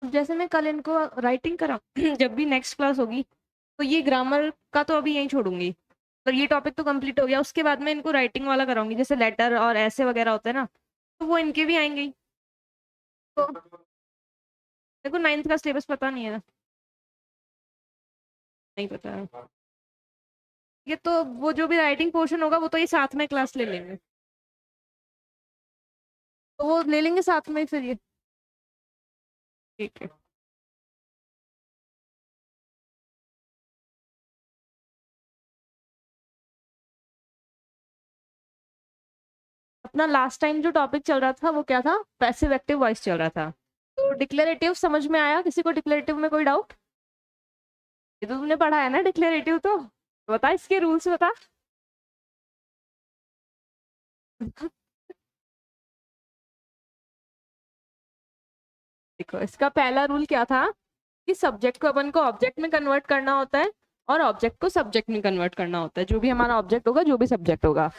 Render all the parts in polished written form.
जैसे मैं कल इनको राइटिंग करा जब भी नेक्स्ट क्लास होगी तो ये ग्रामर का तो अभी यहीं छोड़ूंगी, पर ये टॉपिक तो कंप्लीट हो गया, उसके बाद मैं इनको राइटिंग वाला कराऊंगी, जैसे लेटर और ऐसे वगैरह होते हैं ना, तो वो इनके भी आएंगे ही। तो देखो 9th का सिलेबस पता नहीं है, नहीं पता है ये तो, वो जो भी राइटिंग पोर्शन होगा वो तो ये साथ में क्लास ले लेंगे, तो वो ले लेंगे साथ में फिर ये। ठीक है। अपना लास्ट टाइम जो टॉपिक चल रहा था वो क्या था, पैसिव एक्टिव वॉइस चल रहा था। तो डिक्लेरेटिव समझ में आया किसी को? डिक्लेरेटिव में कोई डाउट? ये तो तुमने पढ़ा है ना डिक्लेरेटिव, तो बता इसके रूल्स बता। देखो इसका पहला रूल क्या था कि सब्जेक्ट को अपन को ऑब्जेक्ट में कन्वर्ट करना होता है और ऑब्जेक्ट को सब्जेक्ट में कन्वर्ट करना होता है, जो भी हमारा ऑब्जेक्ट होगा, जो भी सब्जेक्ट होगा।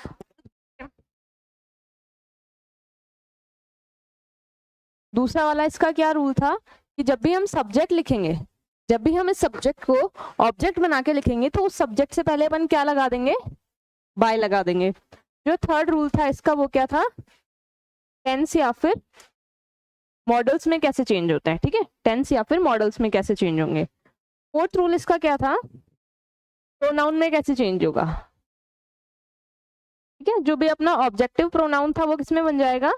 दूसरा वाला इसका क्या रूल था कि जब भी हम सब्जेक्ट लिखेंगे, जब भी हम इस सब्जेक्ट को ऑब्जेक्ट बना के लिखेंगे तो उस सब्जेक्ट से पहले अपन क्या लगा देंगे, बाय लगा देंगे। जो थर्ड रूल था इसका वो क्या था, टेंस या फिर मॉडल्स में कैसे चेंज होता है, ठीक है, टेंस या फिर मॉडल्स में कैसे चेंज होंगे। फोर्थ रूल इसका क्या था, प्रोनाउन में कैसे चेंज होगा, ठीक है, जो भी अपना ऑब्जेक्टिव प्रोनाउन था वो किसमें बन जाएगा,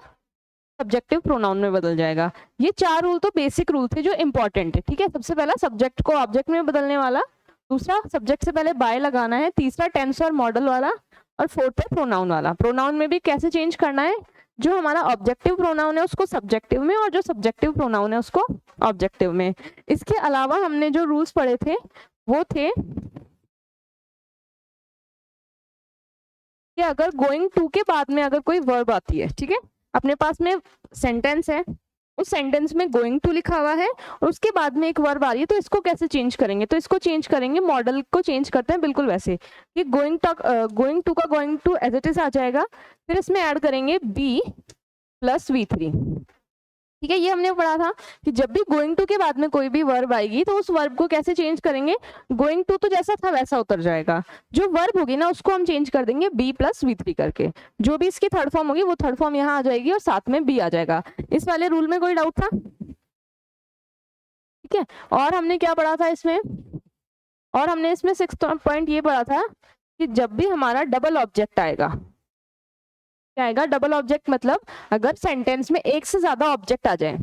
सब्जेक्टिव प्रोनाउन में बदल जाएगा। ये चार रूल तो बेसिक रूल थे जो इंपॉर्टेंट है, ठीक है। सबसे पहला सब्जेक्ट को ऑब्जेक्ट में बदलने वाला, दूसरा सब्जेक्ट से पहले बाय लगाना है, तीसरा टेंस और मॉडल वाला, और फोर्थ है प्रोनाउन वाला। प्रोनाउन में भी कैसे चेंज करना है, जो हमारा ऑब्जेक्टिव प्रोनाउन है उसको सब्जेक्टिव में और जो सब्जेक्टिव प्रोनाउन है उसको ऑब्जेक्टिव में। इसके अलावा हमने जो रूल्स पढ़े थे वो थे कि अगर गोइंग टू के बाद में अगर कोई वर्ब आती है, ठीक है, अपने पास में सेंटेंस है, उस सेंटेंस में गोइंग टू लिखा हुआ है और उसके बाद में एक वर्ब आ रही है, तो इसको कैसे चेंज करेंगे, तो इसको चेंज करेंगे, मॉडल को चेंज करते हैं बिल्कुल वैसे कि गोइंग टू का going to as it is आ जाएगा, फिर इसमें ऐड करेंगे बी प्लस V3, ठीक है। ये हमने पढ़ा था कि जब भी गोइंग टू के बाद में कोई भी वर्ब आएगी तो उस वर्ब को कैसे चेंज करेंगे, गोइंग टू तो जैसा था वैसा उतर जाएगा, जो वर्ब होगी ना उसको हम चेंज कर देंगे बी प्लस V3 करके, जो भी इसकी थर्ड फॉर्म होगी वो थर्ड फॉर्म यहाँ आ जाएगी और साथ में बी आ जाएगा। इस वाले रूल में कोई डाउट था? ठीक है। और हमने क्या पढ़ा था इसमें, और हमने इसमें 6th पॉइंट ये पढ़ा था कि जब भी हमारा डबल ऑब्जेक्ट आएगा, क्या आएगा, डबल ऑब्जेक्ट मतलब अगर सेंटेंस में एक से ज्यादा ऑब्जेक्ट आ जाए,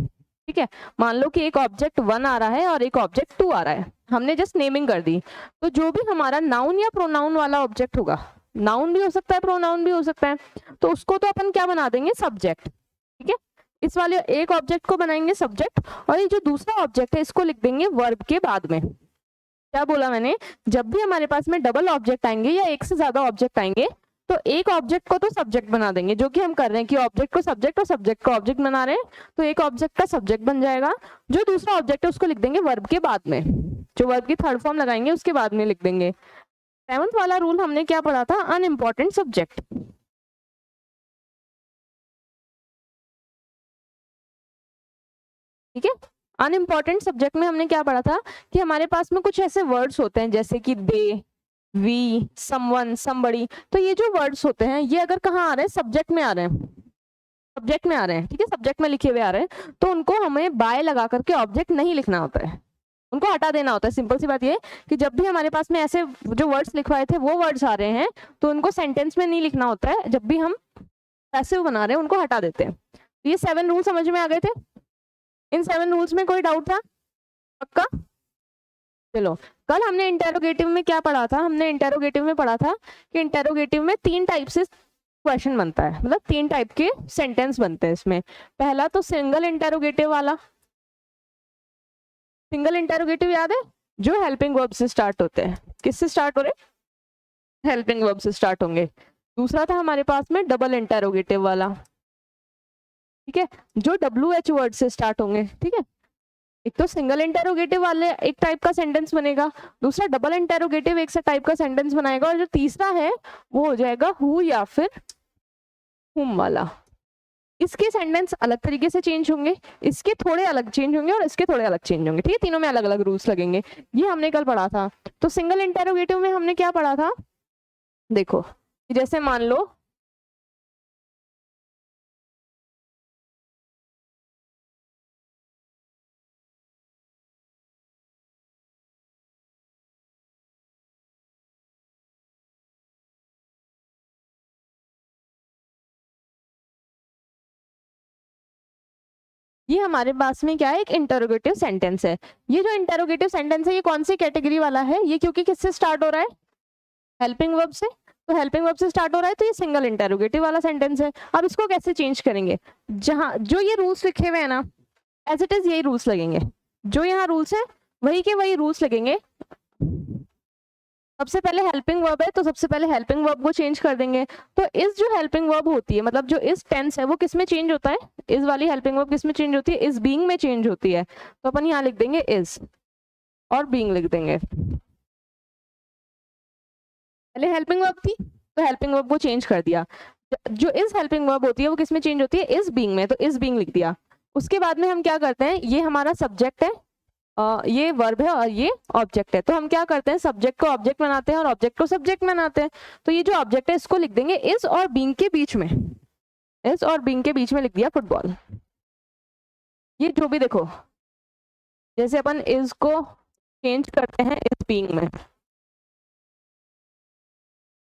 ठीक है, मान लो कि एक ऑब्जेक्ट 1 आ रहा है और एक ऑब्जेक्ट 2 आ रहा है, हमने जस्ट नेमिंग कर दी, तो जो भी हमारा नाउन या प्रोनाउन वाला ऑब्जेक्ट होगा, नाउन भी हो सकता है प्रोनाउन भी हो सकता है, तो उसको तो अपन क्या बना देंगे, सब्जेक्ट, ठीक है। इस वाले एक ऑब्जेक्ट को बनाएंगे सब्जेक्ट और ये जो दूसरा ऑब्जेक्ट है इसको लिख देंगे वर्ब के बाद में। क्या बोला मैंने, जब भी हमारे पास में डबल ऑब्जेक्ट आएंगे या एक से ज्यादा ऑब्जेक्ट आएंगे तो एक ऑब्जेक्ट को तो सब्जेक्ट बना देंगे, जो कि हम कर रहे हैं कि ऑब्जेक्ट को सब्जेक्ट और सब्जेक्ट को ऑब्जेक्ट बना रहे हैं, तो एक ऑब्जेक्ट का सब्जेक्ट बन जाएगा, जो दूसरा ऑब्जेक्ट है उसको लिख देंगे वर्ब के बाद में, जो वर्ब की थर्ड फॉर्म लगाएंगे उसके बाद में लिख देंगे। 7th वाला रूल हमने क्या पढ़ा था, अनइम्पॉर्टेंट सब्जेक्ट, ठीक है। अनइम्पॉर्टेंट सब्जेक्ट में हमने क्या पढ़ा था कि हमारे पास में कुछ ऐसे वर्ड्स होते हैं जैसे कि दे, वी, समवन, समबड़ी, तो ये जो वर्ड्स होते हैं ये अगर कहाँ आ रहे हैं, सब्जेक्ट में आ रहे हैं, सब्जेक्ट में आ रहे हैं, ठीक है, सब्जेक्ट में लिखे हुए आ रहे हैं, तो उनको हमें बाय लगा करके ऑब्जेक्ट नहीं लिखना होता है, उनको हटा देना होता है। सिंपल सी बात ये कि जब भी हमारे पास में ऐसे जो वर्ड्स लिखवाए थे वो वर्ड्स आ रहे हैं तो उनको सेंटेंस में नहीं लिखना होता है, जब भी हम पैसिव बना रहे हैं उनको हटा देते हैं। ये 7 रूल समझ में आ गए थे? इन 7 रूल्स में कोई डाउट था? पक्का? चलो, कल हमने इंटेरोगेटिव में क्या पढ़ा था, हमने इंटेरोगेटिव में पढ़ा था कि इंटेरोगेटिव में 3 टाइप से क्वेश्चन बनता है, मतलब 3 टाइप के सेंटेंस बनते हैं इसमें। पहला तो सिंगल इंटेरोगेटिव वाला, सिंगल इंटेरोगेटिव याद है, जो हेल्पिंग वर्ब से स्टार्ट होते हैं, किससे स्टार्ट हो रहे, हेल्पिंग वर्ब से स्टार्ट होंगे। दूसरा था हमारे पास में डबल इंटेरोगेटिव वाला, ठीक है, जो WH वर्ड से स्टार्ट होंगे, ठीक है। एक तो सिंगल इंटेरोगेटिव वाले एक टाइप का सेंटेंस बनेगा, दूसरा डबल इंटेरोगेटिव एक सा टाइप का सेंटेंस बनाएगा, और जो तीसरा है वो हो जाएगा हु या फिर हुम वाला। इसके सेंटेंस अलग तरीके से चेंज होंगे, इसके थोड़े अलग चेंज होंगे और इसके थोड़े अलग चेंज होंगे, ठीक है, तीनों में अलग अलग रूल्स लगेंगे। ये हमने कल पढ़ा था। तो सिंगल इंटेरोगेटिव में हमने क्या पढ़ा था, देखो जैसे मान लो ये हमारे पास में क्या है, एक इंटरोगेटिव सेंटेंस है। ये जो इंटरोगेटिव सेंटेंस है ये कौन सी कैटेगरी वाला है, ये क्योंकि किससे स्टार्ट हो रहा है, हेल्पिंग वर्ब से, तो हेल्पिंग वर्ब से स्टार्ट हो रहा है, तो ये सिंगल इंटरोगेटिव वाला सेंटेंस है। अब इसको कैसे चेंज करेंगे, जहां जो ये रूल्स लिखे हुए हैं ना, एज इट इज यही रूल्स लगेंगे, जो यहाँ रूल्स है वही के वही रूल्स लगेंगे। सबसे पहले हेल्पिंग वर्ब है तो सबसे पहले हेल्पिंग वर्ब को चेंज कर देंगे। तो इस जो हेल्पिंग वर्ब होती है, मतलब जो इस टेंस है वो किस में चेंज होता है, इस वाली हेल्पिंग वर्ब किस में चेंज होती है, इस बीइंग में चेंज होती है। तो अपन यहाँ लिख देंगे इज और बीइंग लिख देंगे। पहले हेल्पिंग वर्ब थी तो हेल्पिंग वर्ब को चेंज कर दिया, जो इस हेल्पिंग वर्ब होती है वो किस में चेंज होती है, इस बीइंग में, तो इस बीइंग लिख दिया। उसके बाद में हम क्या करते हैं, ये हमारा सब्जेक्ट है, ये वर्ब है और ये ऑब्जेक्ट है, तो हम क्या करते हैं, सब्जेक्ट को ऑब्जेक्ट बनाते हैं और ऑब्जेक्ट को सब्जेक्ट बनाते हैं। तो ये जो ऑब्जेक्ट है इसको लिख देंगे इस और बीइंग के बीच में, इस और बीइंग के बीच में लिख दिया फुटबॉल। ये जो भी देखो, जैसे अपन इस को चेंज करते हैं इस बीइंग में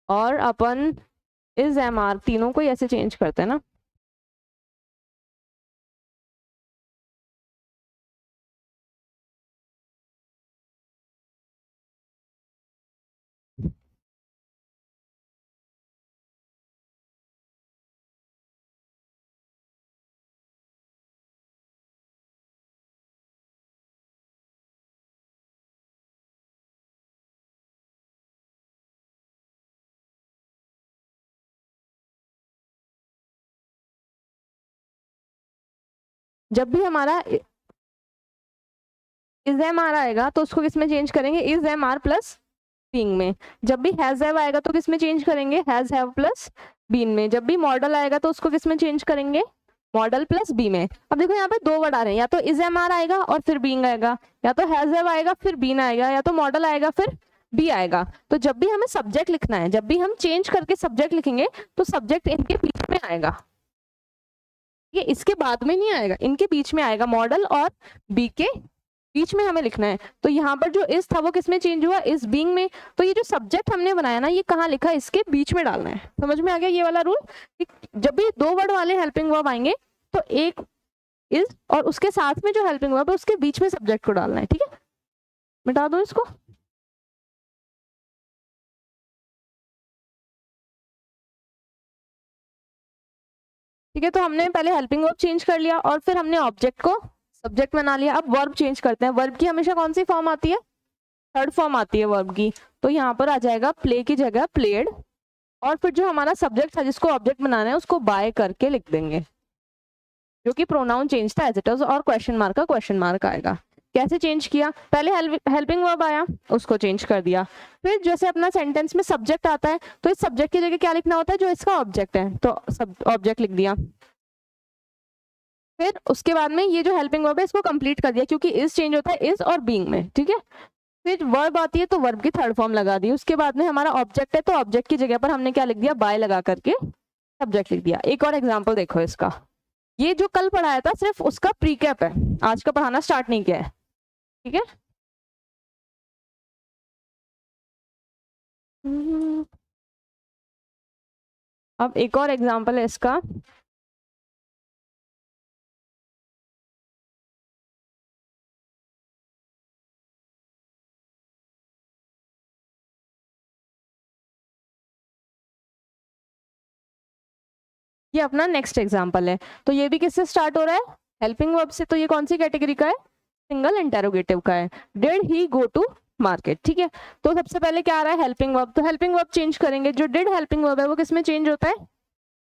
और अपन इस एम आर, तीनों को ऐसे चेंज करते हैं ना, जब भी हमारा इज एम आर आएगा तो उसको किस में चेंज करेंगे, is am are plus being में। जब भी हैज हैव आएगा तो किस में चेंज करेंगे, हैज हैव प्लस बीन में। जब भी मॉडल आएगा तो उसको किस में चेंज करेंगे, मॉडल प्लस बी में। अब देखो यहाँ पे दो वर्ड आ रहे हैं, या तो इज एम आर आएगा और फिर बीइंग आएगा, या तो हैज हैव आएगा फिर बीन आएगा, या तो मॉडल आएगा फिर बी आएगा। तो जब भी हमें सब्जेक्ट लिखना है, जब भी हम चेंज करके सब्जेक्ट लिखेंगे तो सब्जेक्ट इनके बीच में आएगा, ये इसके बाद में नहीं आएगा, इनके बीच में आएगा, मॉडल और बी के बीच में हमें लिखना है। तो यहाँ पर जो इस था वो किस में चेंज हुआ, इस बीइंग में। तो ये जो सब्जेक्ट हमने बनाया ना, ये कहाँ लिखा है, इसके बीच में डालना है। समझ में आ गया ये वाला रूल, जब भी दो वर्ड वाले हेल्पिंग वर्ब आएंगे तो एक इज और उसके साथ में जो हेल्पिंग वर्ब है उसके बीच में सब्जेक्ट को डालना है, ठीक है। मिटा दो इसको। ठीक है, तो हमने पहले हेल्पिंग वर्ब चेंज कर लिया और फिर हमने ऑब्जेक्ट को सब्जेक्ट बना लिया। अब वर्ब चेंज करते हैं। वर्ब की हमेशा कौन सी फॉर्म आती है, थर्ड फॉर्म आती है वर्ब की। तो यहाँ पर आ जाएगा प्ले की जगह प्लेड, और फिर जो हमारा सब्जेक्ट था जिसको ऑब्जेक्ट बनाना है उसको बाय करके लिख देंगे, जो कि प्रोनाउन चेंज था एज इट इज, और क्वेश्चन मार्क का क्वेश्चन मार्क आएगा। कैसे चेंज किया, पहले हेल्पिंग वर्ब आया उसको चेंज कर दिया। फिर जैसे अपना सेंटेंस में सब्जेक्ट आता है तो इस सब्जेक्ट की जगह क्या लिखना होता है, जो इसका ऑब्जेक्ट है, तो सब ऑब्जेक्ट लिख दिया। फिर उसके बाद में ये जो हेल्पिंग वर्ब है इसको कंप्लीट कर दिया, क्योंकि इज चेंज होता है इज और बीइंग में, ठीक है। फिर वर्ब आती है तो वर्ब की थर्ड फॉर्म लगा दी। उसके बाद में हमारा ऑब्जेक्ट है तो ऑब्जेक्ट की जगह पर हमने क्या लिख दिया, बाय लगा करके सब्जेक्ट लिख दिया। एक और एग्जांपल देखो इसका, ये जो कल पढ़ाया था सिर्फ उसका प्रीकैप है, आज का पढ़ाना स्टार्ट नहीं किया है, ठीक है। अब एक और एग्जांपल है इसका, ये अपना नेक्स्ट एग्जांपल है। तो ये भी किससे स्टार्ट हो रहा है, हेल्पिंग वर्ब से। तो ये कौन सी कैटेगरी का है, सिंगल इंटेरोगेटिव का है। Did he go to market, ठीक है। तो सबसे पहले क्या आ रहा है, हेल्पिंग वर्ब। तो हेल्पिंग वर्ब चेंज करेंगे, जो डिड हेल्पिंग वर्ब है वो किस में चेंज होता है,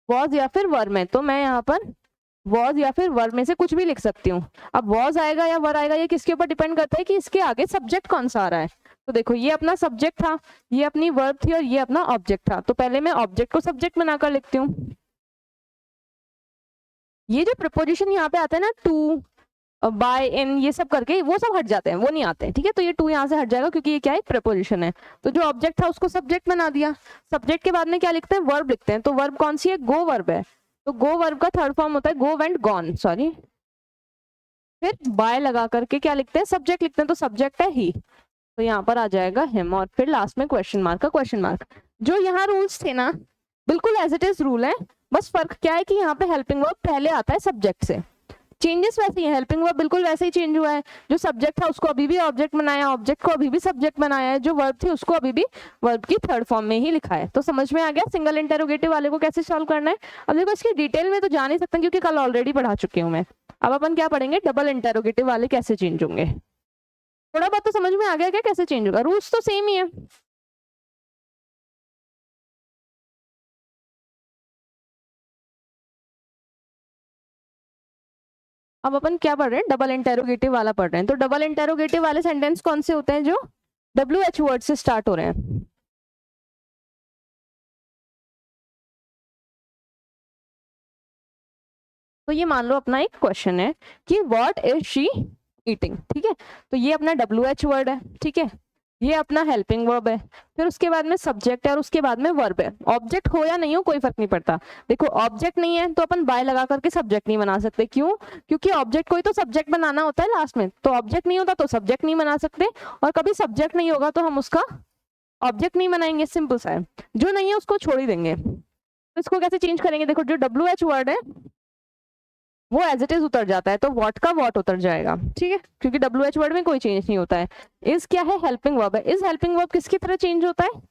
वॉज या फिर वर में। तो मैं यहाँ पर वॉज या फिर वर में से कुछ भी लिख सकती हूँ। अब वॉज आएगा या वर आएगा ये किसके ऊपर डिपेंड करता है कि इसके आगे सब्जेक्ट कौन सा आ रहा है। तो देखो ये अपना सब्जेक्ट था, ये अपनी वर्ब थी और ये अपना ऑब्जेक्ट था। तो पहले मैं ऑब्जेक्ट को सब्जेक्ट बनाकर लिखती हूँ। ये जो प्रपोजिशन यहाँ पे आता है ना, टू, बाय, इन, ये सब करके वो सब हट जाते हैं, वो नहीं आते हैं, ठीक है। तो ये टू यहाँ से हट जाएगा क्योंकि ये क्या है, प्रपोजिशन है। तो जो ऑब्जेक्ट था उसको सब्जेक्ट बना दिया। सब्जेक्ट के बाद में क्या लिखते हैं, वर्ब लिखते हैं। तो वर्ब कौन सी है, गो वर्ब है। तो गो वर्ब का थर्ड फॉर्म होता है गो, वेंट, गॉन, सॉरी। फिर बाय लगा करके क्या लिखते हैं, सब्जेक्ट लिखते हैं। तो सब्जेक्ट है ही, तो यहाँ पर आ जाएगा हिम, और फिर लास्ट में क्वेश्चन मार्क का क्वेश्चन मार्क। जो यहाँ रूल्स थे ना, बिल्कुल एज इट इज रूल है, बस फर्क क्या है कि यहाँ पे हेल्पिंग वर्ब पहले आता है सब्जेक्ट से। चेंजेस वैसे ही है, हेल्पिंग वर्ब बिल्कुल वैसे ही चेंज हुआ है। जो सब्जेक्ट था उसको अभी भी ऑब्जेक्ट बनाया, ऑब्जेक्ट को अभी भी सब्जेक्ट बनाया है, जो वर्ब थी उसको अभी भी वर्ब की थर्ड फॉर्म में ही लिखा है। तो समझ में आ गया सिंगल इंटेरोगेटिव वाले को कैसे सॉल्व करना है। अब देखो इसकी डिटेल में तो जा नहीं सकता क्योंकि कल ऑलरेडी पढ़ा चुकी हूँ मैं। अब अपन क्या पढ़ेंगे, डबल इंटेरोगेटिव वाले कैसे चेंज होंगे। थोड़ा बहुत तो समझ में आ गया क्या कैसे चेंज होगा, रूल्स तो सेम ही है। अब अपन क्या पढ़ रहे हैं, डबल इंटेरोगेटिव वाला पढ़ रहे हैं। तो डबल इंटेरोगेटिव वाले सेंटेंस कौन से होते हैं, जो WH वर्ड से स्टार्ट हो रहे हैं। तो ये मान लो अपना एक क्वेश्चन है कि व्हाट इज शी ईटिंग, ठीक है। तो ये अपना WH वर्ड है, ठीक है। ये अपना हेल्पिंग वर्ब है, फिर उसके बाद में सब्जेक्ट है, और उसके बाद में वर्ब है। ऑब्जेक्ट हो या नहीं हो कोई फर्क नहीं पड़ता। देखो ऑब्जेक्ट नहीं है तो अपन बाय लगा करके सब्जेक्ट नहीं बना सकते, क्यों, क्योंकि ऑब्जेक्ट कोई तो सब्जेक्ट बनाना होता है लास्ट में। तो ऑब्जेक्ट नहीं होता तो सब्जेक्ट नहीं बना सकते, और कभी सब्जेक्ट नहीं होगा तो हम उसका ऑब्जेक्ट नहीं बनाएंगे, सिंपल सा है। जो नहीं है उसको छोड़ ही देंगे। तो इसको कैसे चेंज करेंगे, देखो जो WH वर्ड है वो एज इट इज उतर जाता है, तो वॉट का वॉट उतर जाएगा, ठीक है, क्योंकि WH वर्ड में कोई चेंज नहीं होता है। इज क्या है, हेल्पिंग वर्ब है। इज हेल्पिंग वर्ब किसकी तरह चेंज होता है,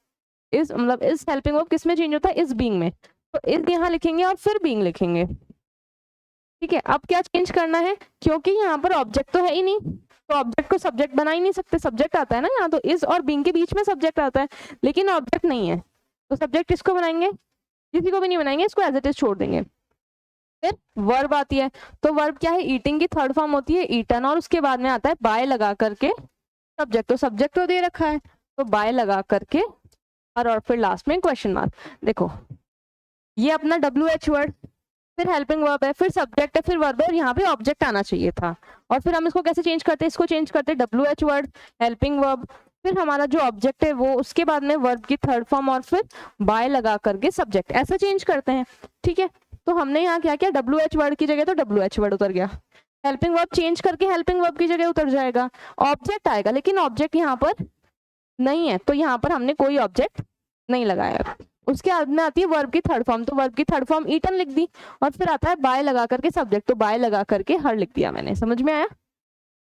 इज मतलब इज हेल्पिंग वर्ब किस में चेंज होता है, इज बीइंग में। तो इज यहाँ लिखेंगे और फिर बीइंग लिखेंगे, ठीक है। अब क्या चेंज करना है, क्योंकि यहाँ पर ऑब्जेक्ट तो है ही नहीं, तो ऑब्जेक्ट को सब्जेक्ट बना ही नहीं सकते। सब्जेक्ट आता है ना यहाँ, तो इज और बीइंग के बीच में सब्जेक्ट आता है, लेकिन ऑब्जेक्ट नहीं है। तो सब्जेक्ट किसको बनाएंगे, किसी को भी नहीं बनाएंगे, इसको एज इट इज छोड़ देंगे। फिर वर्ब आती है, तो वर्ब क्या है, ईटिंग की थर्ड फॉर्म होती है ईटन, और उसके बाद में आता है बाय लगा करके सब्जेक्ट। तो सब्जेक्ट तो दे रखा है, तो बाय लगा करके और फिर लास्ट में क्वेश्चन मार्क। देखो ये अपना WH वर्ड, फिर हेल्पिंग वर्ब है, फिर सब्जेक्ट है, फिर वर्ब है, और यहाँ पे ऑब्जेक्ट आना चाहिए था। और फिर हम इसको कैसे चेंज करते हैं, इसको चेंज करते हैं WH वर्ड, हेल्पिंग वर्ब, फिर हमारा जो ऑब्जेक्ट है वो, उसके बाद में वर्ब की थर्ड फॉर्म, और फिर बाय लगा करके सब्जेक्ट, ऐसा चेंज करते हैं, ठीक है। तो हमने यहाँ क्या किया, WH वर्ड की जगह तो WH वर्ड उतर गया, हेल्पिंग वर्ब चेंज करके हेल्पिंग वर्ब की जगह उतर जाएगा, ऑब्जेक्ट आएगा, लेकिन ऑब्जेक्ट यहाँ पर नहीं है, तो यहाँ पर हमने कोई ऑब्जेक्ट नहीं लगाया। उसके बाद में आती है वर्ब की थर्ड फॉर्म, तो वर्ब की थर्ड फॉर्म ईटन लिख दी, और फिर आता है बाय लगा करके सब्जेक्ट, तो बाय लगा करके हर लिख दिया मैंने। समझ में आया।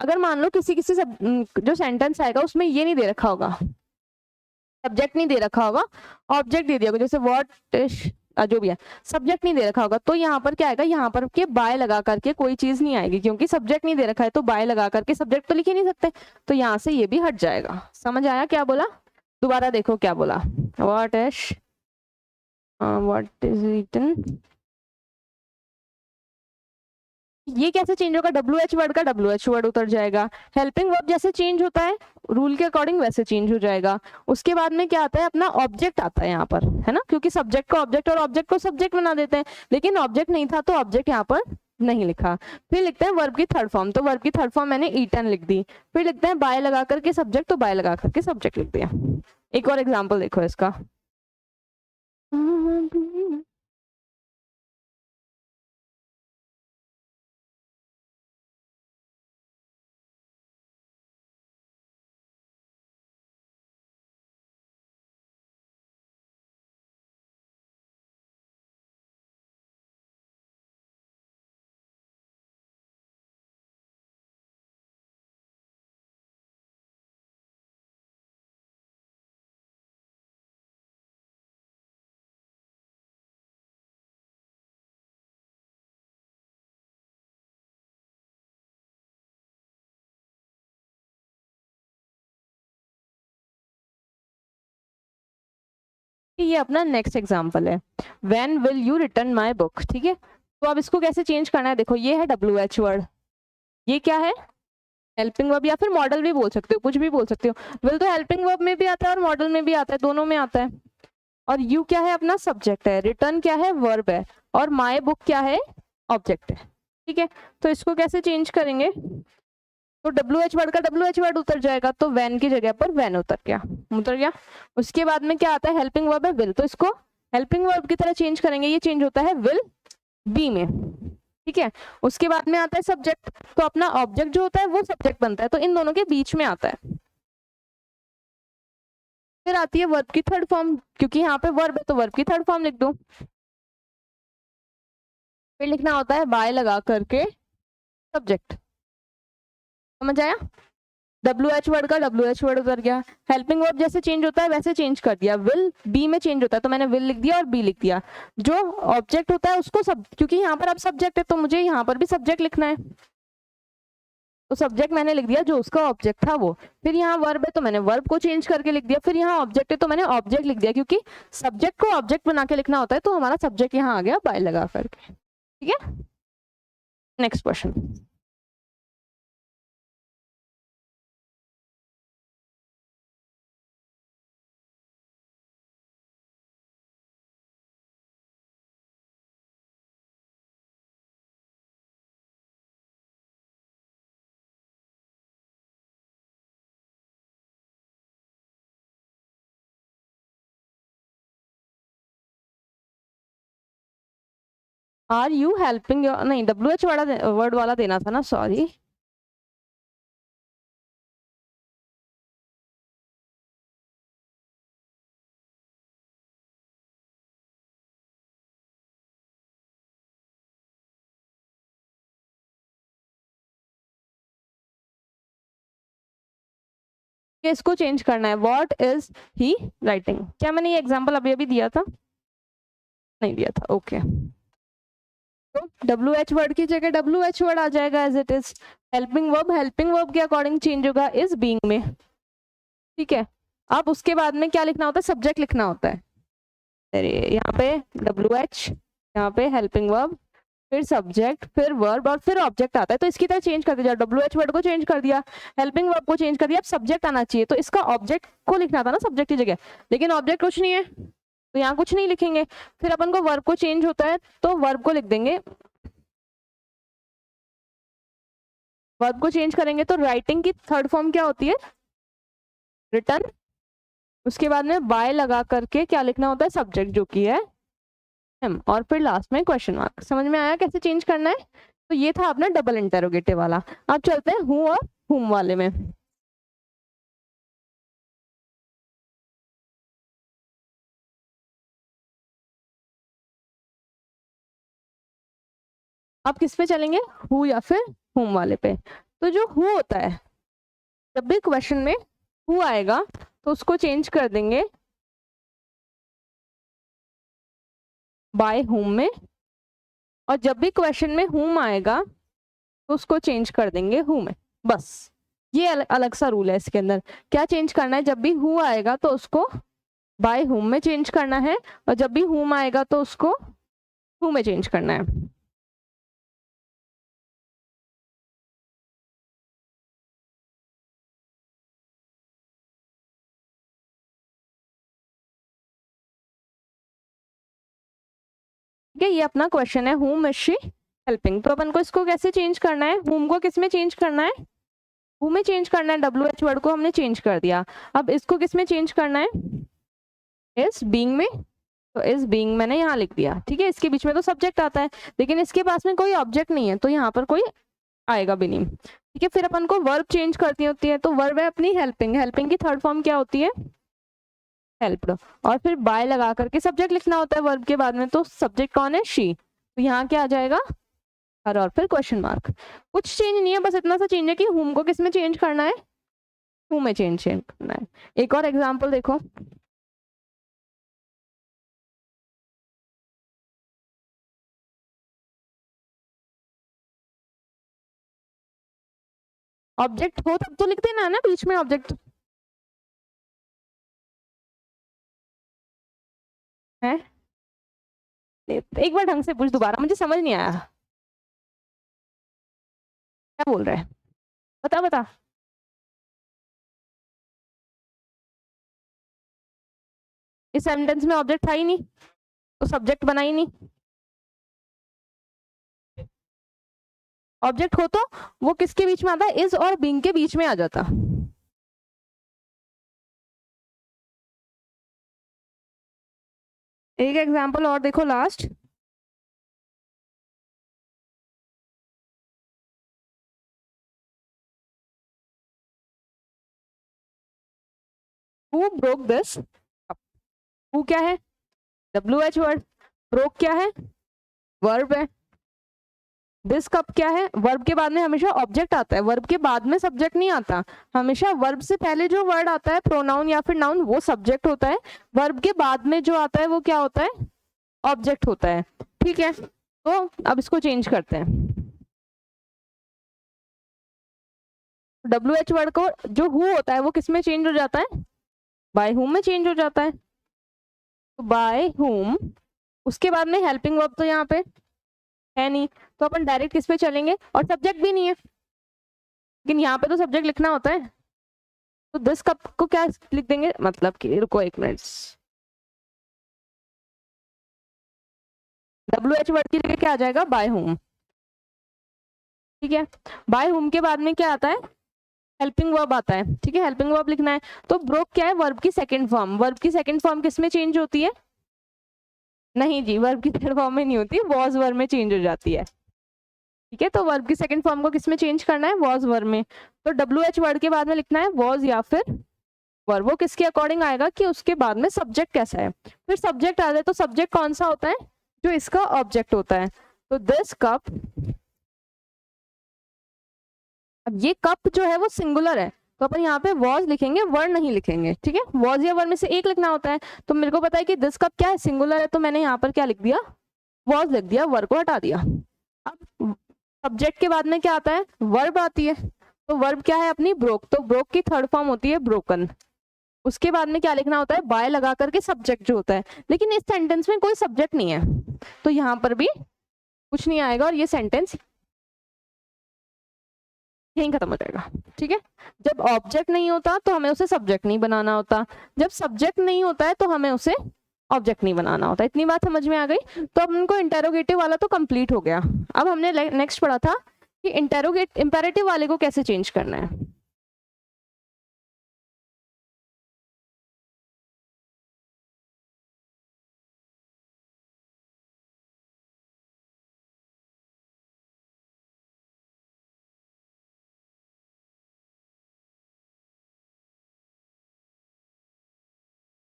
अगर मान लो किसी किसी सब जो सेंटेंस आएगा उसमें ये नहीं दे रखा होगा, सब्जेक्ट नहीं दे रखा होगा, ऑब्जेक्ट दे दिया होगा, जैसे व्हाट जो भी है, सब्जेक्ट नहीं दे रखा होगा, तो यहाँ पर क्या आएगा, यहाँ पर के बाय लगा करके कोई चीज नहीं आएगी, क्योंकि सब्जेक्ट नहीं दे रखा है, तो बाय लगा करके सब्जेक्ट तो लिख ही नहीं सकते, तो यहाँ से ये भी हट जाएगा। समझ आया क्या बोला, दोबारा देखो क्या बोला, व्हाट इज इटन, ये कैसे चेंज होगा, WH वर्ड का WH वर्ड उतर जाएगा। हेल्पिंग वर्ब जैसे चेंज होता है रूल के अकॉर्डिंग वैसे चेंज हो जाएगा। उसके बाद में क्या आता है, अपना ऑब्जेक्ट आता है यहाँ पर, है ना, क्योंकि सब्जेक्ट को ऑब्जेक्ट और ऑब्जेक्ट को सब्जेक्ट बना देते हैं, लेकिन ऑब्जेक्ट नहीं था तो ऑब्जेक्ट यहाँ पर नहीं लिखा। फिर लिखते हैं वर्ब की थर्ड फॉर्म, तो वर्ब की थर्ड फॉर्म मैंने ईटन लिख दी। फिर लिखते हैं बाय लगा करके सब्जेक्ट, तो बाय लगा करके सब्जेक्ट लिख दिया। एक और एग्जाम्पल देखो इसका, ये अपना नेक्स्ट एग्जाम्पल है, when will you return my book, ठीक है। तो अब इसको कैसे चेंज करना है, देखो ये है WH वर्ड, ये क्या है, हेल्पिंग वर्ब, या फिर मॉडल भी बोल सकते हो, कुछ भी बोल सकते हो। विल तो हेल्पिंग वर्ब में भी आता है और मॉडल में भी आता है, दोनों में आता है। और यू क्या है, अपना सब्जेक्ट है, रिटर्न क्या है, वर्ब है, और माय बुक क्या है, ऑब्जेक्ट है, ठीक है। तो इसको कैसे चेंज करेंगे, तो WH वर्ड का WH वर्ड उतर जाएगा, तो वैन की जगह पर वैन उतर गया। उसके बाद में क्या आता है, हेल्पिंग वर्ब है विल, तो इसको हेल्पिंग वर्ब की तरह चेंज करेंगे, ये चेंज होता है विल बी में, ठीक है। उसके बाद में आता है सब्जेक्ट, तो अपना ऑब्जेक्ट जो होता है वो सब्जेक्ट बनता है, तो इन दोनों के बीच में आता है। फिर आती है वर्ब की थर्ड फॉर्म, क्योंकि यहाँ पे वर्ब है तो वर्ब की थर्ड फॉर्म लिख दो। फिर लिखना होता है बाय लगा करके सब्जेक्ट, समझ आया। WH वर्ड का WH वर्ड उतर गया। हेल्पिंग वर्ब जैसे चेंज होता है वैसे चेंज कर दिया, विल बी में चेंज होता है, तो मैंने विल लिख दिया और बी लिख दिया। जो ऑब्जेक्ट होता है उसको सब, क्योंकि यहाँ पर अब सब्जेक्ट है तो मुझे यहाँ पर भी सब्जेक्ट लिखना है, तो सब्जेक्ट मैंने लिख दिया जो उसका ऑब्जेक्ट था वो। फिर यहाँ वर्ब है तो मैंने वर्ब को चेंज करके लिख दिया। फिर यहाँ ऑब्जेक्ट है तो मैंने ऑब्जेक्ट लिख दिया, क्योंकि सब्जेक्ट को ऑब्जेक्ट बना के लिखना होता है, तो हमारा सब्जेक्ट यहाँ आ गया बाय लगा करके, ठीक है। Next question, are you helping your, नहीं WH वाला वर्ड वाला देना था ना, सॉरी। इसको चेंज करना है, व्हाट इज ही राइटिंग। क्या मैंने ये एग्जांपल अभी अभी दिया था, नहीं दिया था, ओके। तो WH वर्ड की जगह WH वर्ड आ जाएगा as it is. Helping verb के अकॉर्डिंग चेंज होगा इज बीइंग में, ठीक है। अब उसके बाद में क्या लिखना होता है, सब्जेक्ट लिखना होता है। अरे यहाँ पे WH, यहाँ पे हेल्पिंग वर्ब, फिर सब्जेक्ट, फिर वर्ब और फिर ऑब्जेक्ट आता है, तो इसकी तरह चेंज कर दिया। WH वर्ड को चेंज कर दिया, हेल्पिंग वर्ब को चेंज कर दिया, अब सब्जेक्ट आना चाहिए, तो इसका ऑब्जेक्ट को लिखना था ना सब्जेक्ट की जगह, लेकिन ऑब्जेक्ट कुछ नहीं है तो यहाँ कुछ नहीं लिखेंगे। फिर अपन को वर्ब को चेंज होता है तो वर्ब को लिख देंगे, वर्ब को चेंज करेंगे तो राइटिंग की थर्ड फॉर्म क्या होती है, रिटर्न। उसके बाद में बाय लगा करके क्या लिखना होता है, सब्जेक्ट जो कि है हिम, और फिर लास्ट में क्वेश्चन मार्क। समझ में आया कैसे चेंज करना है। तो ये था अपना डबल इंटेरोगेटिव वाला। अब चलते हैं हु और हुम वाले में। अब किस पे चलेंगे, हु या फिर हुम वाले पे। तो जो हु होता है, जब भी क्वेश्चन में हु आएगा तो उसको चेंज कर देंगे बाय हुम में, और जब भी क्वेश्चन में हुम आएगा तो उसको चेंज कर देंगे हु में, बस। ये अलग सा रूल है इसके अंदर। क्या चेंज करना है, जब भी हु आएगा तो उसको बाय हुम में चेंज करना है, और जब भी हुम आएगा तो उसको हु में चेंज करना है। ठीक है, ये अपना क्वेश्चन है हुम इज शी हेल्पिंग। तो अपन को इसको कैसे चेंज करना है, हुम को किस में चेंज करना है, हु में चेंज करना है। WH वर्ड को हमने चेंज कर दिया, अब इसको किस में चेंज करना है, इज बीइंग में। तो इज बीइंग मैंने यहाँ लिख दिया, ठीक है। इसके बीच में तो सब्जेक्ट आता है, लेकिन इसके पास में कोई ऑब्जेक्ट नहीं है, तो यहाँ पर कोई आएगा भी नहीं, ठीक है। फिर अपन को वर्ब चेंज करनी होती है, तो वर्ब है अपनी हेल्पिंग। हेल्पिंग की थर्ड फॉर्म क्या होती है, हेल्प्ड। और फिर बाय लगा करके सब्जेक्ट लिखना होता है वर्ब के बाद में, तो सब्जेक्ट कौन है, शी। तो यहाँ क्या आ जाएगा, हर, और फिर क्वेश्चन मार्क। कुछ चेंज नहीं है, बस इतना सा चेंज है कि हुम को किस में चेंज करना है, हु में चेंज करना है। एक और एग्जाम्पल देखो, ऑब्जेक्ट हो तब तो लिख देना है ना बीच में ऑब्जेक्ट है। एक बार ढंग से पूछ दोबारा, मुझे समझ नहीं आया क्या बोल रहा है, बता बता। इस सेंटेंस में ऑब्जेक्ट था ही नहीं, तो सब्जेक्ट बना ही नहीं। ऑब्जेक्ट हो तो वो किसके बीच में आता है, इज और बीइंग के बीच में आ जाता। एक एग्जांपल और देखो last, who broke this, who क्या है, WH वर्ड, ब्रोक क्या है, वर्ब है, दिस कप क्या है, वर्ब के बाद में हमेशा ऑब्जेक्ट आता है, वर्ब के बाद में सब्जेक्ट नहीं आता, हमेशा वर्ब से पहले जो वर्ड आता है प्रोनाउन या फिर नाउन वो सब्जेक्ट होता है, वर्ब के बाद में जो आता है वो क्या होता है, ऑब्जेक्ट होता है। ठीक है, तो अब इसको चेंज करते हैं। WH वर्ड को जो हु होता है वो किस में चेंज हो जाता है, बाय हुम में चेंज हो जाता है, तो बाय हुम, उसके बाद में हेल्पिंग वर्ब तो यहाँ पे है नहीं, तो अपन डायरेक्ट किस पे चलेंगे, और सब्जेक्ट भी नहीं है, लेकिन यहाँ पे तो सब्जेक्ट लिखना होता है, तो दिस कप को क्या लिख देंगे, मतलब कि रुको एक मिनट, WH वर्ड की जगह क्या आ जाएगा, बाय होम। ठीक है, बाय होम के बाद में क्या आता है, हेल्पिंग वर्ब आता है। ठीक है, हेल्पिंग वर्ब लिखना है, तो ब्रोक क्या है, वर्ब की सेकंड फॉर्म, वर्ब की सेकंड फॉर्म किस में चेंज होती है, नहीं जी, वर्ब की थर्ड फॉर्म में नहीं होती, वॉज वर्ब में चेंज हो जाती है। ठीक है, तो वर्ब की सेकंड फॉर्म को किस में चेंज करना है, वॉज वर्ब में, तो WH वर्ड के बाद में लिखना है वॉज या फिर वर्ब, वो किसके अकॉर्डिंग आएगा कि उसके बाद में सब्जेक्ट कैसा है, फिर सब्जेक्ट आ जाए तो सब्जेक्ट कौन सा होता है, जो इसका ऑब्जेक्ट होता है, तो दिस कप, अब ये कप जो है वो सिंगुलर है, तो अपन यहाँ पे वॉज लिखेंगे, वर्ड नहीं लिखेंगे। ठीक है, वॉज या वर्ड में से एक लिखना होता है, तो मेरे को पता है कि दिस कप क्या है, सिंगुलर है, तो मैंने यहाँ पर क्या लिख दिया, वॉज लिख दिया, वर्ड को हटा दिया। अब सब्जेक्ट के बाद में क्या आता है, वर्ब आती है, तो वर्ब क्या है अपनी, ब्रोक, तो ब्रोक की थर्ड फॉर्म होती है ब्रोकन, उसके बाद में क्या लिखना होता है, बाय लगा करके सब्जेक्ट जो होता है, लेकिन इस सेंटेंस में कोई सब्जेक्ट नहीं है, तो यहाँ पर भी कुछ नहीं आएगा और ये सेंटेंस यहीं खत्म हो जाएगा। ठीक है, जब ऑब्जेक्ट नहीं होता तो हमें उसे सब्जेक्ट नहीं बनाना होता, जब सब्जेक्ट नहीं होता है तो हमें उसे ऑब्जेक्ट नहीं बनाना होता। इतनी बात समझ में आ गई, तो अब उनको इंटेरोगेटिव वाला तो कंप्लीट हो गया। अब हमने नेक्स्ट पढ़ा था कि इंपेरेटिव वाले को कैसे चेंज करना है।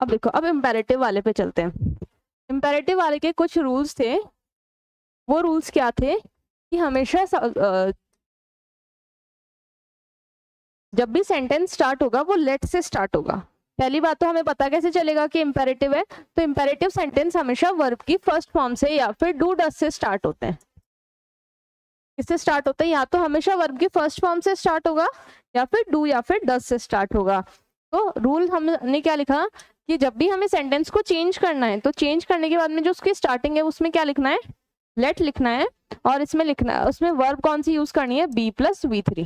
अब देखो, अब इंपेरेटिव वाले पे चलते हैं। इंपेरेटिव वाले के कुछ रूल्स थे, वो रूल्स क्या थे कि हमेशा जब भी सेंटेंस स्टार्ट होगा वो लेट से स्टार्ट होगा। पहली बात तो हमें पता कैसे चलेगा कि इंपेरेटिव है, तो इंपेरेटिव सेंटेंस हमेशा वर्ब की फर्स्ट फॉर्म से या फिर डू डस से स्टार्ट होते हैं। किससे स्टार्ट होते हैं, या तो हमेशा वर्ब की फर्स्ट फॉर्म से स्टार्ट होगा या फिर डू या फिर डस से स्टार्ट होगा। तो रूल हमने क्या लिखा कि जब भी हमें सेंटेंस को चेंज करना है तो चेंज करने के बाद में जो उसकी स्टार्टिंग है उसमें क्या लिखना है, लेट लिखना है, और इसमें लिखना है, उसमें वर्ब कौन सी यूज करनी है, B+V3,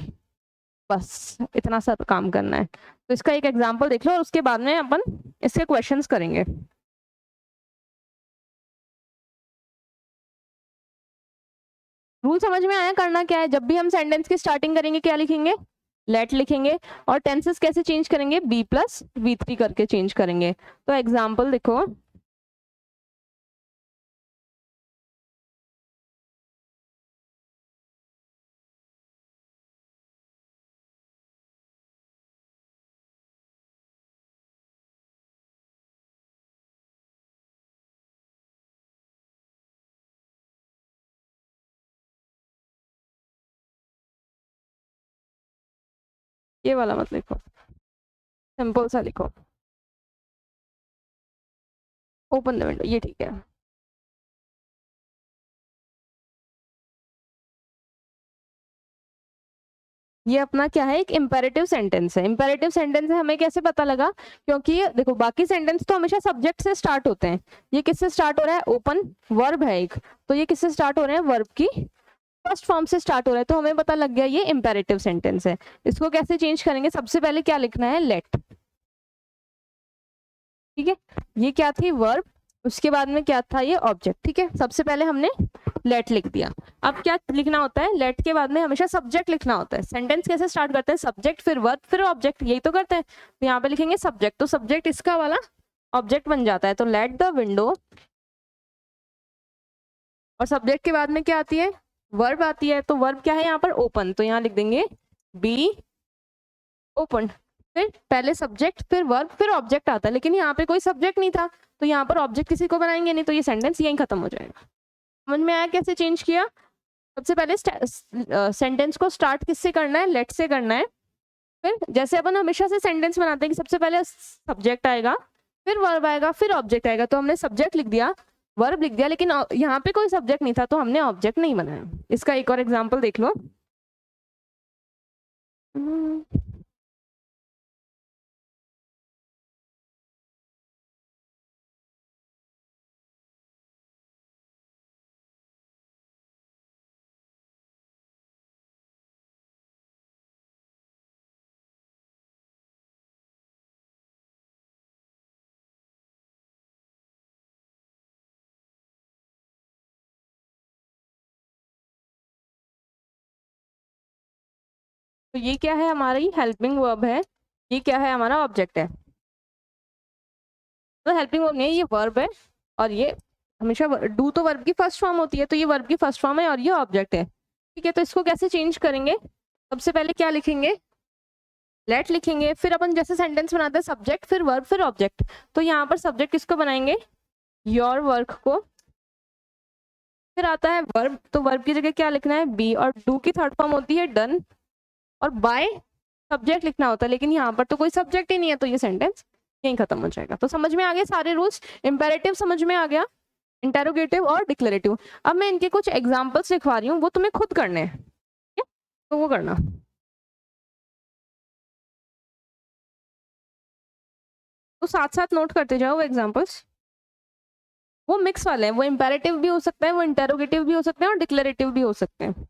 बस इतना सा काम करना है। तो इसका एक एग्जांपल देख लो और उसके बाद में अपन इसके क्वेश्चंस करेंगे। रूल समझ में आया, करना क्या है, जब भी हम सेंटेंस की स्टार्टिंग करेंगे क्या लिखेंगे, लेट लिखेंगे, और टेंसेस कैसे चेंज करेंगे, B+V3 करके चेंज करेंगे। तो एग्जांपल देखो, ये वाला मत लिखो, सिंपल सा लिखो, ओपन द विंडो, ये ठीक है। ये अपना क्या है, एक इंपेरेटिव सेंटेंस है। इंपेरेटिव सेंटेंस है, हमें कैसे पता लगा, क्योंकि ये देखो बाकी सेंटेंस तो हमेशा सब्जेक्ट से स्टार्ट होते हैं, ये किससे स्टार्ट हो रहा है, ओपन वर्ब है एक, तो ये किससे स्टार्ट हो रहे हैं, वर्ब की फर्स्ट फॉर्म से स्टार्ट हो रहा है, तो हमें पता लग गया ये इंपेरेटिव सेंटेंस है। इसको कैसे चेंज करेंगे, सबसे पहले क्या लिखना है, लेट। ठीक है, ये क्या थी, वर्ब, उसके बाद में क्या था, ये ऑब्जेक्ट। ठीक है, सबसे पहले हमने लेट लिख दिया। अब क्या लिखना होता है, लेट के बाद में हमेशा सब्जेक्ट लिखना होता है। सेंटेंस कैसे स्टार्ट करते हैं, सब्जेक्ट फिर वर्ब फिर ऑब्जेक्ट, यही तो करते हैं। तो यहाँ पे लिखेंगे सब्जेक्ट, तो सब्जेक्ट इसका वाला ऑब्जेक्ट बन जाता है। तो लेट द विंडो, और सब्जेक्ट के बाद में क्या आती है, वर्ब आती है। तो वर्ब क्या है यहाँ पर, ओपन, तो यहाँ लिख देंगे बी ओपन। फिर पहले सब्जेक्ट फिर वर्ब फिर ऑब्जेक्ट आता है, लेकिन यहाँ पे कोई सब्जेक्ट नहीं था, तो यहाँ पर ऑब्जेक्ट किसी को बनाएंगे नहीं, तो ये सेंटेंस यहीं खत्म हो जाएगा। समझ में आया कैसे चेंज किया। सबसे पहले सेंटेंस को स्टार्ट किससे करना है, लेट से करना है। फिर जैसे अपन हमेशा से सेंटेंस बनाते हैं कि सबसे पहले सब्जेक्ट आएगा फिर वर्ब आएगा फिर ऑब्जेक्ट आएगा, तो हमने सब्जेक्ट लिख दिया वर्ब लिख दिया, लेकिन यहाँ पे कोई सब्जेक्ट नहीं था तो हमने ऑब्जेक्ट नहीं बनाया। इसका एक और एग्जाम्पल देख लो। तो ये क्या है, हमारी हेल्पिंग वर्ब है, ये क्या है, हमारा ऑब्जेक्ट है। तो हेल्पिंग वर्ब नहीं है, ये वर्ब है, और ये हमेशा डू तो वर्ब की फर्स्ट फॉर्म होती है, तो ये वर्ब की फर्स्ट फॉर्म है और ये ऑब्जेक्ट है। ठीक है, तो इसको कैसे चेंज करेंगे, सबसे पहले क्या लिखेंगे, लेट लिखेंगे। फिर अपन जैसे सेंटेंस बनाते हैं सब्जेक्ट फिर वर्ब फिर ऑब्जेक्ट, तो यहाँ पर सब्जेक्ट किसको बनाएंगे, योर वर्क को। फिर आता है वर्ब, तो वर्ब की जगह क्या लिखना है, बी, और डू की थर्ड फॉर्म होती है डन, और बाय सब्जेक्ट लिखना होता है, लेकिन यहाँ पर तो कोई सब्जेक्ट ही नहीं है, तो ये सेंटेंस यहीं खत्म हो जाएगा। तो समझ में आ गए सारे रूल्स, इंपेरेटिव समझ में आ गया, इंटेरोगेटिव और डिक्लेरेटिव। अब मैं इनके कुछ एग्जाम्पल्स लिखवा रही हूँ, वो तुम्हें खुद करने हैं, ठीक है? तो वो करना, तो साथ साथ नोट करते जाओ वो एग्जाम्पल्स। वो मिक्स वाले हैं, वो इंपेरेटिव भी हो सकता है, वो इंटेरोगेटिव भी हो सकते हैं, और डिक्लेरेटिव भी हो सकते हैं।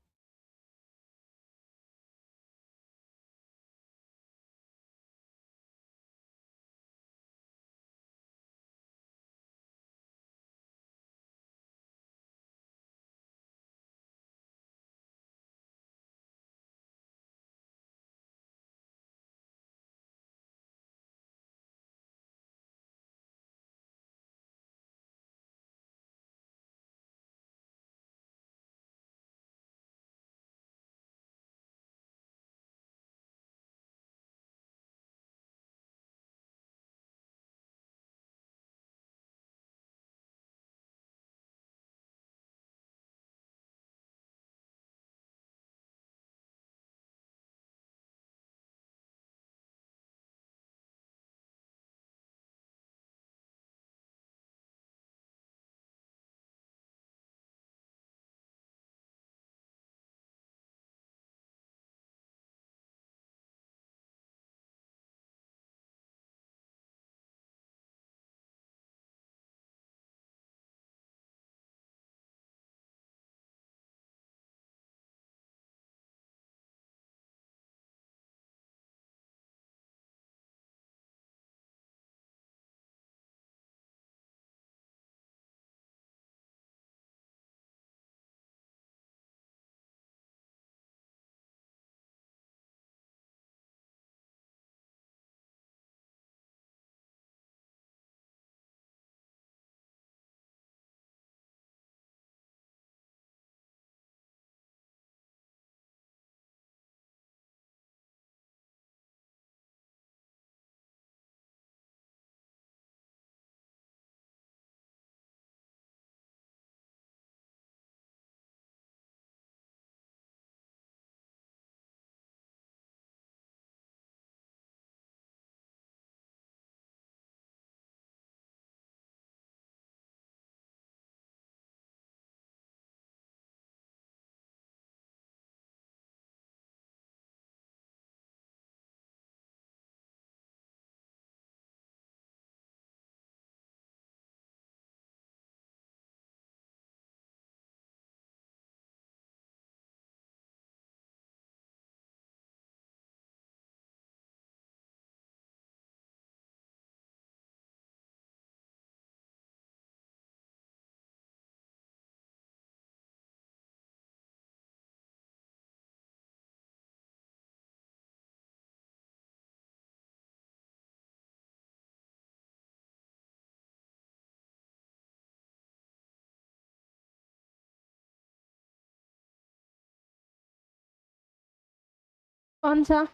कौन सा?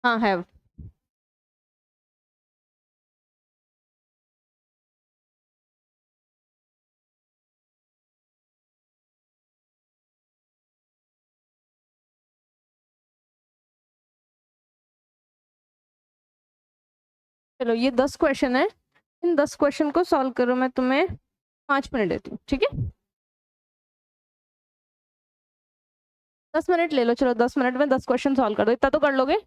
हाँ हैव। चलो ये 10 क्वेश्चन है, इन 10 क्वेश्चन को सॉल्व करो, मैं तुम्हें 5 मिनट देती हूँ, ठीक है? 10 मिनट ले लो, चलो 10 मिनट में 10 क्वेश्चन सॉल्व कर दो, इतना तो कर लोगे?